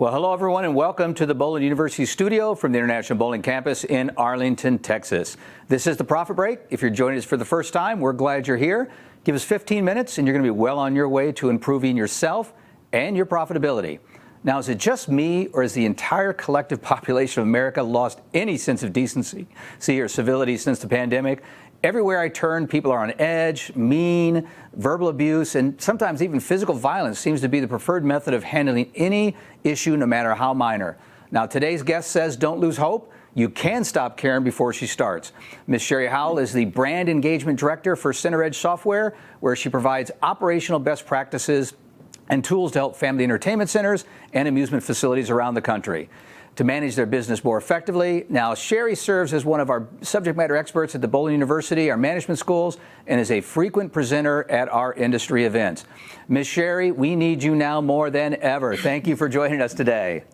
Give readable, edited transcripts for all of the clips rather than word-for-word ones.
Well, hello, everyone, and welcome to the Bowl University studio from the International Bowling Campus in Arlington, Texas. This is the Profit Break. If you're joining us for the first time, we're glad you're here. Give us 15 minutes, and you're going to be well on your way to improving yourself and your profitability. Now, is it just me, or has the entire collective population of America lost any sense of decency or civility since the pandemic? Everywhere I turn, people are on edge, mean, verbal abuse, and sometimes even physical violence seems to be the preferred method of handling any issue, no matter how minor. Now, today's guest says don't lose hope. You can stop caring before she starts. Ms. Sherry Howell is the Brand Engagement Director for Center Edge Software, where she provides operational best practices and tools to help family entertainment centers and amusement facilities around the country to manage their business more effectively. Now, Sherry serves as one of our subject matter experts at the Bowl University, our management schools, and is a frequent presenter at our industry events. Ms. Sherry, we need you now more than ever. Thank you for joining us today.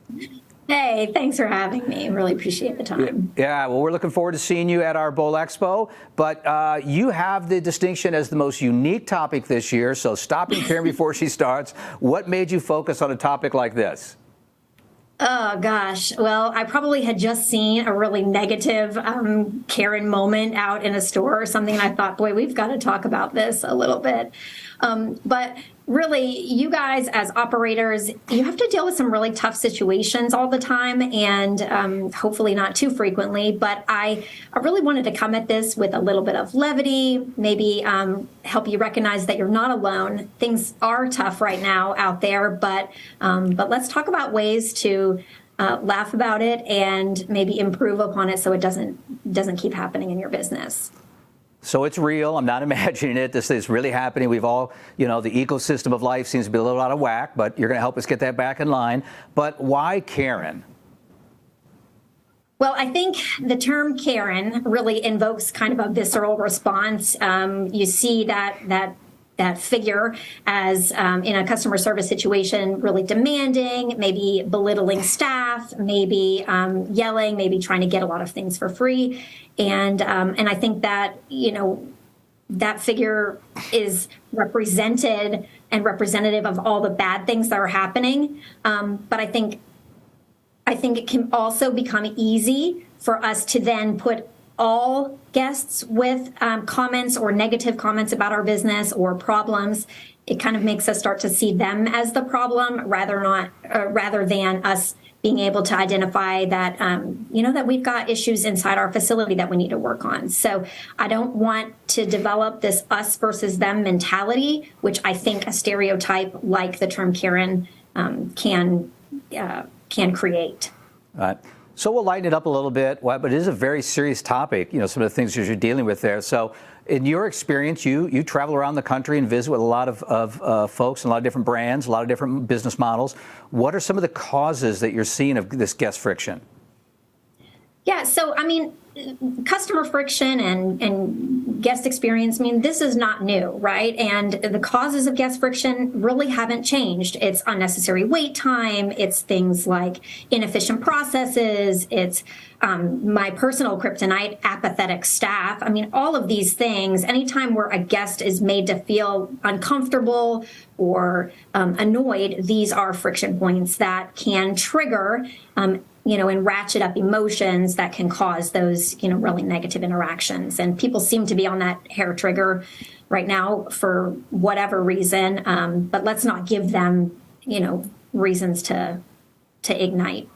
Hey, thanks for having me. Really appreciate the time. Yeah, well, we're looking forward to seeing you at our Bowl Expo, but you have the distinction as the most unique topic this year, so stopping caring before she starts. What made you focus on a topic like this? Oh, gosh. Well, I probably had just seen a really negative Karen moment out in a store or something. And I thought, boy, we've got to talk about this a little bit. But really, you guys as operators, you have to deal with some really tough situations all the time, and hopefully not too frequently. But I really wanted to come at this with a little bit of levity, maybe help you recognize that you're not alone. Things are tough right now out there, but let's talk about ways to laugh about it and maybe improve upon it so it doesn't keep happening in your business. So it's real. I'm not imagining it. This is really happening. We've all, the ecosystem of life seems to be a little out of whack, but you're going to help us get that back in line. But why Karen? Well, I think the term Karen really invokes kind of a visceral response. You see that figure as in a customer service situation, really demanding, maybe belittling staff, maybe yelling, maybe trying to get a lot of things for free. And I think that, that figure is represented and representative of all the bad things that are happening. But I think it can also become easy for us to then put all guests with comments or negative comments about our business or problems. It kind of makes us start to see them as the problem rather than us being able to identify that, that we've got issues inside our facility that we need to work on. So I don't want to develop this us versus them mentality, which I think a stereotype like the term Karen can create. So we'll lighten it up a little bit, but it is a very serious topic, some of the things you're dealing with there. So in your experience, you travel around the country and visit with a lot of folks and a lot of different brands, a lot of different business models. What are some of the causes that you're seeing of this guest friction? Yeah, so customer friction and guest experience, this is not new, right? And the causes of guest friction really haven't changed. It's unnecessary wait time. It's things like inefficient processes. It's my personal kryptonite, apathetic staff. All of these things, anytime where a guest is made to feel uncomfortable or annoyed, these are friction points that can trigger and ratchet up emotions that can cause those, really negative interactions. And people seem to be on that hair trigger right now for whatever reason. But let's not give them, reasons to ignite.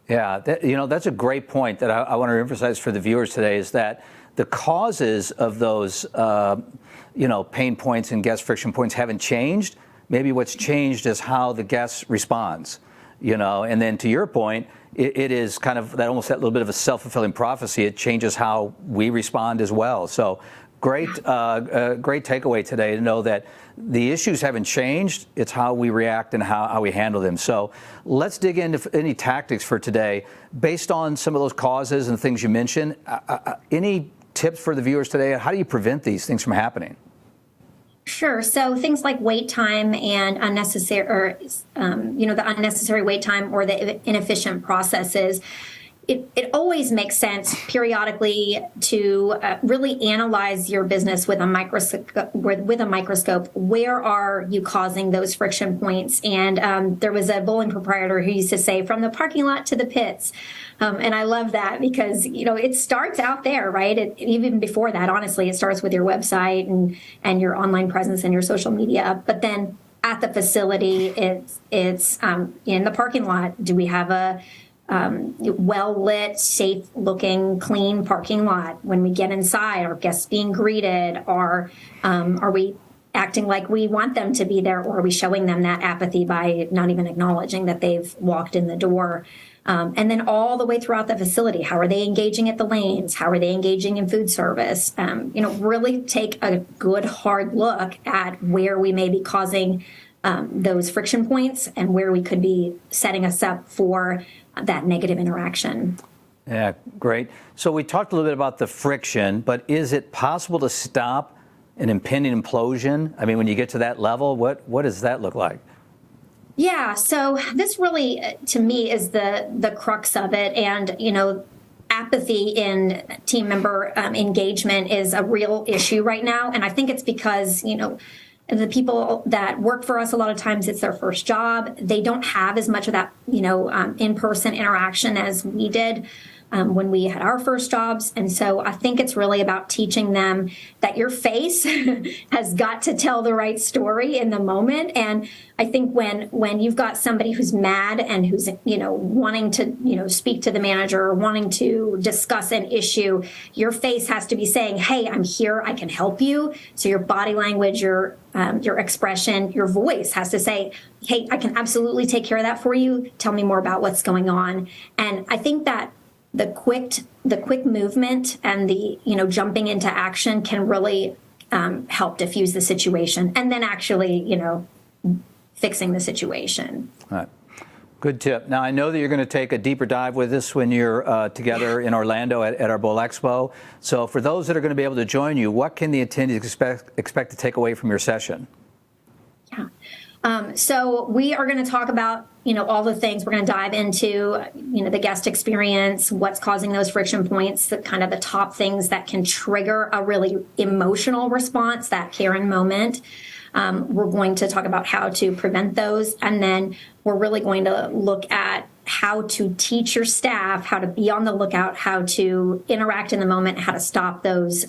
Yeah, that's a great point that I want to emphasize for the viewers today is that the causes of those, pain points and guest friction points haven't changed. Maybe what's changed is how the guest responds, and then to your point, it is kind of that little bit of a self-fulfilling prophecy. It changes how we respond as well. So great takeaway today to know that the issues haven't changed. It's how we react and how we handle them. So let's dig into any tactics for today based on some of those causes and things you mentioned. Any tips for the viewers today? How do you prevent these things from happening? Sure. So things like wait time and the unnecessary wait time or the inefficient processes. it always makes sense periodically to really analyze your business with a microscope. Where are you causing those friction points? And there was a bowling proprietor who used to say, from the parking lot to the pits. And I love that because, it starts out there, right? Even before that, honestly, it starts with your website and your online presence and your social media. But then at the facility, it's in the parking lot. Do we have a well-lit, safe-looking, clean parking lot? When we get inside, are guests being greeted? Are we acting like we want them to be there, or are we showing them that apathy by not even acknowledging that they've walked in the door? And then all the way throughout the facility, how are they engaging at the lanes? How are they engaging in food service? Really take a good hard look at where we may be causing those friction points and where we could be setting us up for that negative interaction. Yeah, great. So we talked a little bit about the friction, but is it possible to stop an impending implosion? I mean, when you get to that level, what does that look like? Yeah, so this really, to me, is the crux of it. And, apathy in team member engagement is a real issue right now. And I think it's because, the people that work for us, a lot of times it's their first job. They don't have as much of that, in-person interaction as we did when we had our first jobs. And so I think it's really about teaching them that your face has got to tell the right story in the moment. And I think when you've got somebody who's mad and who's, wanting to, speak to the manager or wanting to discuss an issue, your face has to be saying, hey, I'm here, I can help you. So your body language, your expression, your voice has to say, hey, I can absolutely take care of that for you. Tell me more about what's going on. And I think that the quick movement and the, jumping into action can really help diffuse the situation, and then actually, fixing the situation. All right. Good tip. Now, I know that you're going to take a deeper dive with us when you're together in Orlando at our Bowl Expo. So for those that are going to be able to join you, what can the attendees expect to take away from your session? Yeah. So we are going to talk about, all the things. We're going to dive into, the guest experience, what's causing those friction points, the kind of the top things that can trigger a really emotional response, that Karen moment. We're going to talk about how to prevent those. And then we're really going to look at how to teach your staff how to be on the lookout, how to interact in the moment, how to stop those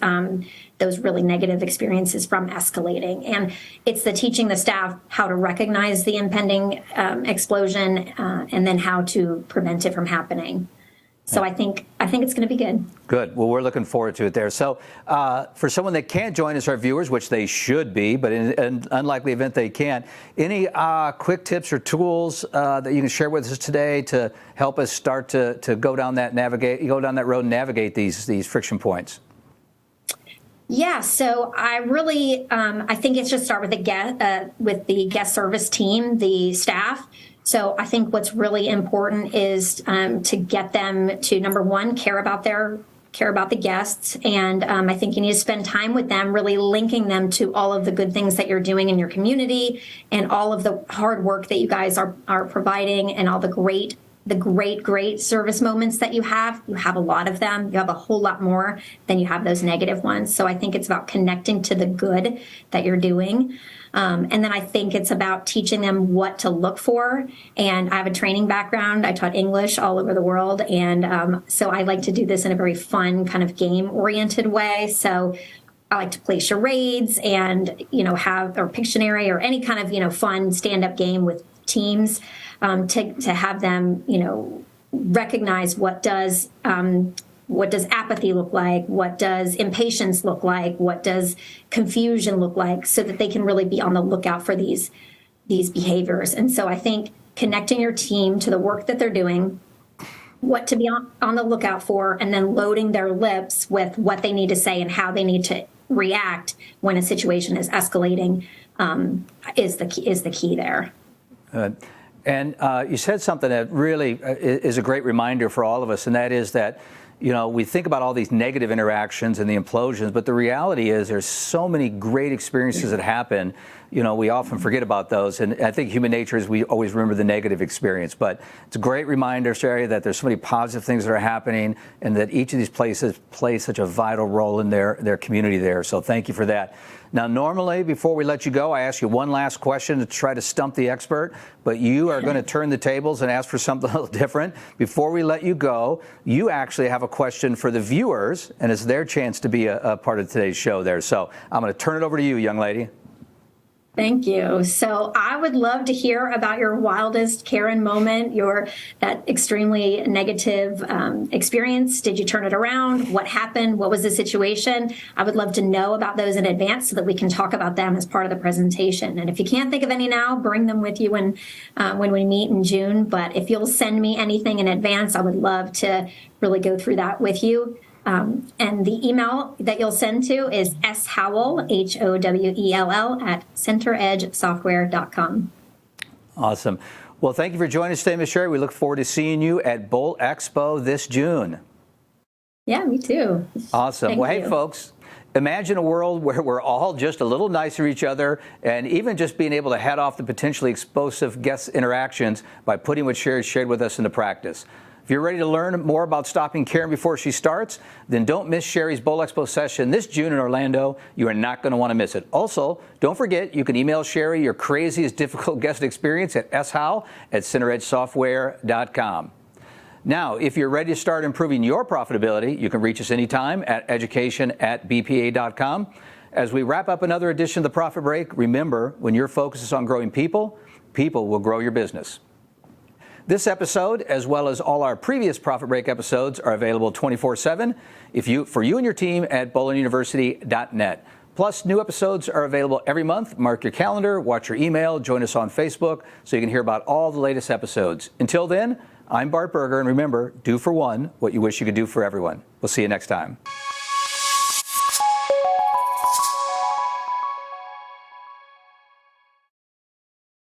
really negative experiences from escalating. And it's the teaching the staff how to recognize the impending explosion and then how to prevent it from happening. So I think it's going to be good. Good. Well, we're looking forward to it there. So for someone that can't join us, our viewers, which they should be, but in an unlikely event they can't, any quick tips or tools that you can share with us today to help us start to go down that road and navigate these friction points? Yeah, so I really I think it's just start with the guest service team, the staff. So I think what's really important is to get them to, number one, care about the guests. And I think you need to spend time with them, really linking them to all of the good things that you're doing in your community and all of the hard work that you guys are providing and all the great service moments that you have. You have a lot of them. You have a whole lot more than you have those negative ones. So I think it's about connecting to the good that you're doing. And then I think it's about teaching them what to look for. And I have a training background. I taught English all over the world. And so I like to do this in a very fun, kind of game-oriented way. So I like to play charades and, have or Pictionary or any kind of, fun stand-up game with teams to have them, recognize what does apathy look like? What does impatience look like? What does confusion look like? So that they can really be on the lookout for these behaviors. And so I think connecting your team to the work that they're doing, what to be on the lookout for, and then loading their lips with what they need to say and how they need to react when a situation is escalating is the key there. And you said something that really is a great reminder for all of us, and that is that we think about all these negative interactions and the implosions, but the reality is there's so many great experiences that happen. We often forget about those, and I think human nature is we always remember the negative experience. But it's a great reminder, Sherry, that there's so many positive things that are happening, and that each of these places plays such a vital role in their community there. So thank you for that. Now, normally, before we let you go, I ask you one last question to try to stump the expert, but you are going to turn the tables and ask for something a little different. Before we let you go, you actually have a question for the viewers, and it's their chance to be a part of today's show there. So I'm going to turn it over to you, young lady. Thank you. So I would love to hear about your wildest Karen moment, that extremely negative experience. Did you turn it around? What happened? What was the situation? I would love to know about those in advance so that we can talk about them as part of the presentation. And if you can't think of any now, bring them with you when we meet in June. But if you'll send me anything in advance, I would love to really go through that with you. And the email that you'll send to is showell, Howell, at centeredgesoftware.com. Awesome. Well, thank you for joining us today, Ms. Sherry. We look forward to seeing you at Bowl Expo this June. Yeah, me too. Awesome. Thank well, you. Hey, folks, imagine a world where we're all just a little nicer to each other, and even just being able to head off the potentially explosive guest interactions by putting what Sherry shared with us into practice. If you're ready to learn more about stopping Karen before she starts, then don't miss Sherry's Bowl Expo session this June in Orlando. You are not going to want to miss it. Also, don't forget, you can email Sherry your craziest difficult guest experience at showell@centeredgesoftware.com. Now, if you're ready to start improving your profitability, you can reach us anytime at education@bpa.com. As we wrap up another edition of the Profit Break, remember, when your focus is on growing people, people will grow your business. This episode, as well as all our previous Profit Break episodes, are available 24/7 for you and your team at bowlinuniversity.net. Plus, new episodes are available every month. Mark your calendar, watch your email, join us on Facebook so you can hear about all the latest episodes. Until then, I'm Bart Berger, and remember, do for one what you wish you could do for everyone. We'll see you next time.